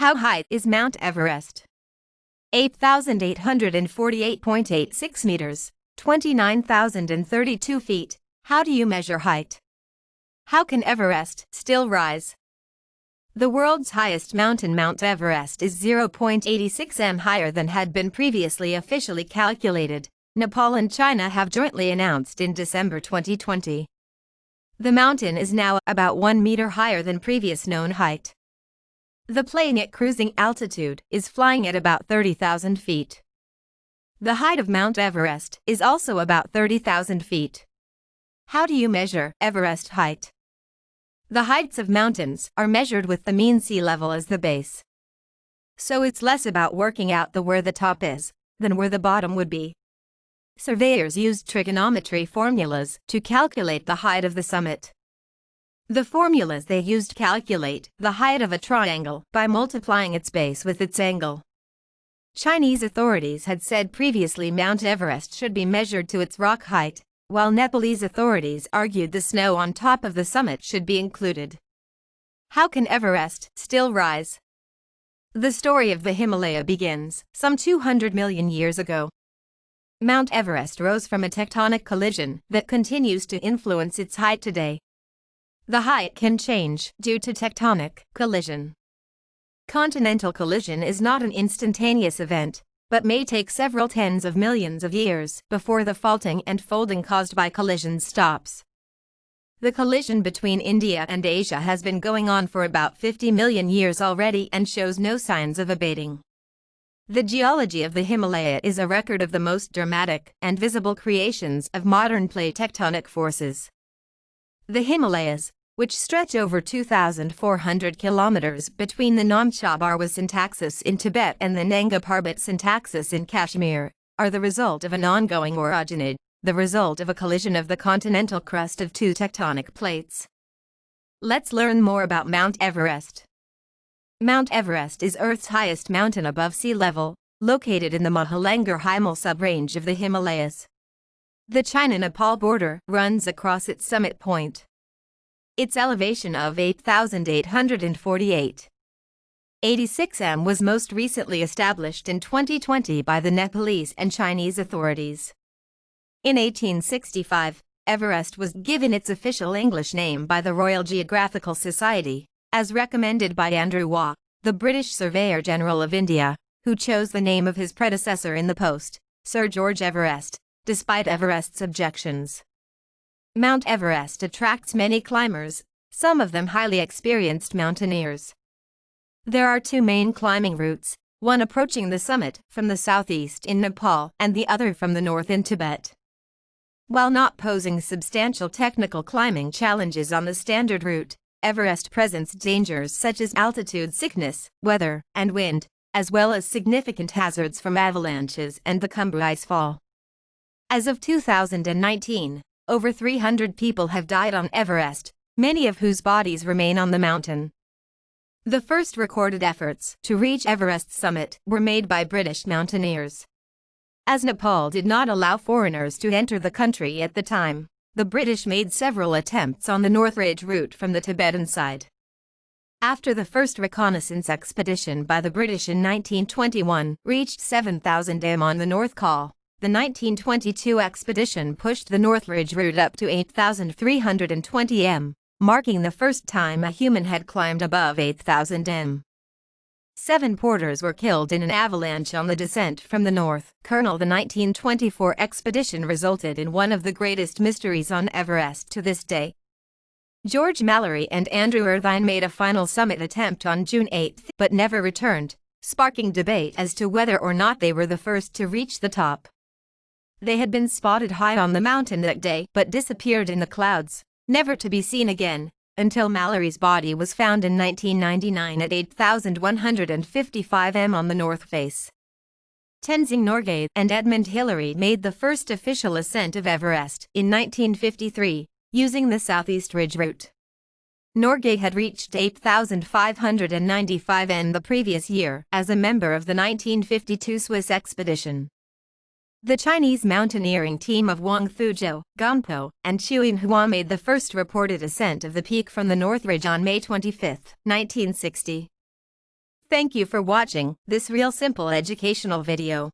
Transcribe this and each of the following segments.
How high is Mount Everest? 8,848.86 meters, 29,032 feet. How do you measure height? How can Everest still rise? The world's highest mountain, Mount Everest, is 0.86 m higher than had been previously officially calculated, Nepal and China have jointly announced in December 2020. The mountain is now about 1 meter higher than previous known height. The plane at cruising altitude is flying at about 30,000 feet. The height of Mount Everest is also about 30,000 feet. How do you measure Everest height? The heights of mountains are measured with the mean sea level as the base. So it's less about working out where the top is than where the bottom would be. Surveyors used trigonometry formulas to calculate the height of the summit. The formulas they used calculate the height of a triangle by multiplying its base with its angle. Chinese authorities had said previously Mount Everest should be measured to its rock height, while Nepalese authorities argued the snow on top of the summit should be included. How can Everest still rise? The story of the Himalaya begins some 200 million years ago. Mount Everest rose from a tectonic collision that continues to influence its height today. The height can change due to tectonic collision. Continental collision is not an instantaneous event, but may take several tens of millions of years before the faulting and folding caused by collisions stops. The collision between India and Asia has been going on for about 50 million years already and shows no signs of abating. The geology of the Himalaya is a record of the most dramatic and visible creations of modern plate tectonic forces. The Himalayas, which stretch over 2,400 kilometers between the Namcha Barwa syntaxis in Tibet and the Nanga Parbat syntaxis in Kashmir, are the result of an ongoing orogenid, the result of a collision of the continental crust of two tectonic plates. Let's learn more about Mount Everest. Mount Everest is Earth's highest mountain above sea level, located in the Mahalangur Himal subrange of the Himalayas. The China-Nepal border runs across its summit point. Its elevation of 8,848.86 m was most recently established in 2020 by the Nepalese and Chinese authorities. In 1865, Everest was given its official English name by the Royal Geographical Society, as recommended by Andrew Waugh, the British Surveyor General of India, who chose the name of his predecessor in the post, Sir George Everest, despite Everest's objections. Mount Everest attracts many climbers, some of them highly experienced mountaineers. There are two main climbing routes, one approaching the summit from the southeast in Nepal and the other from the north in Tibet. While not posing substantial technical climbing challenges on the standard route, Everest presents dangers such as altitude sickness, weather, and wind, as well as significant hazards from avalanches and the Khumbu icefall. As of 2019, over 300 people have died on Everest, many of whose bodies remain on the mountain. The first recorded efforts to reach Everest's summit were made by British mountaineers. As Nepal did not allow foreigners to enter the country at the time, the British made several attempts on the North Ridge route from the Tibetan side. After the first reconnaissance expedition by the British in 1921 reached 7,000 m on the North Col, the 1922 expedition pushed the North Ridge route up to 8,320 m, marking the first time a human had climbed above 8,000 m. 7 porters were killed in an avalanche on the descent from the north. The 1924 expedition resulted in one of the greatest mysteries on Everest to this day. George Mallory and Andrew Irvine made a final summit attempt on June 8 but never returned, sparking debate as to whether or not they were the first to reach the top. They had been spotted high on the mountain that day but disappeared in the clouds, never to be seen again, until Mallory's body was found in 1999 at 8,155 m on the north face. Tenzing Norgay and Edmund Hillary made the first official ascent of Everest in 1953, using the Southeast Ridge route. Norgay had reached 8,595 m the previous year as a member of the 1952 Swiss expedition. The Chinese mountaineering team of Wang Fuzhou, Gangpo, and Qiu Hua made the first reported ascent of the peak from the North Ridge on May 25, 1960. Thank you for watching this real simple educational video.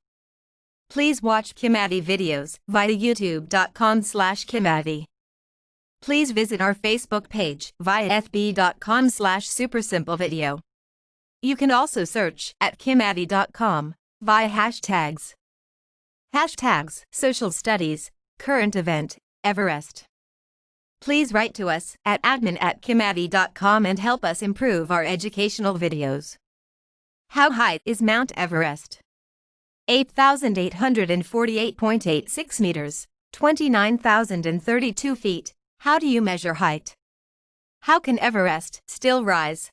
Please watch Kimavi videos via youtube.com/Kimavi. Please visit our Facebook page via fb.com/supersimplevideo. You can also search at kimavi.com via hashtags. Hashtags, social studies, current event, Everest. Please write to us at admin@kimavi.com and help us improve our educational videos. How high is Mount Everest? 8,848.86 meters, 29,032 feet. How do you measure height? How can Everest still rise?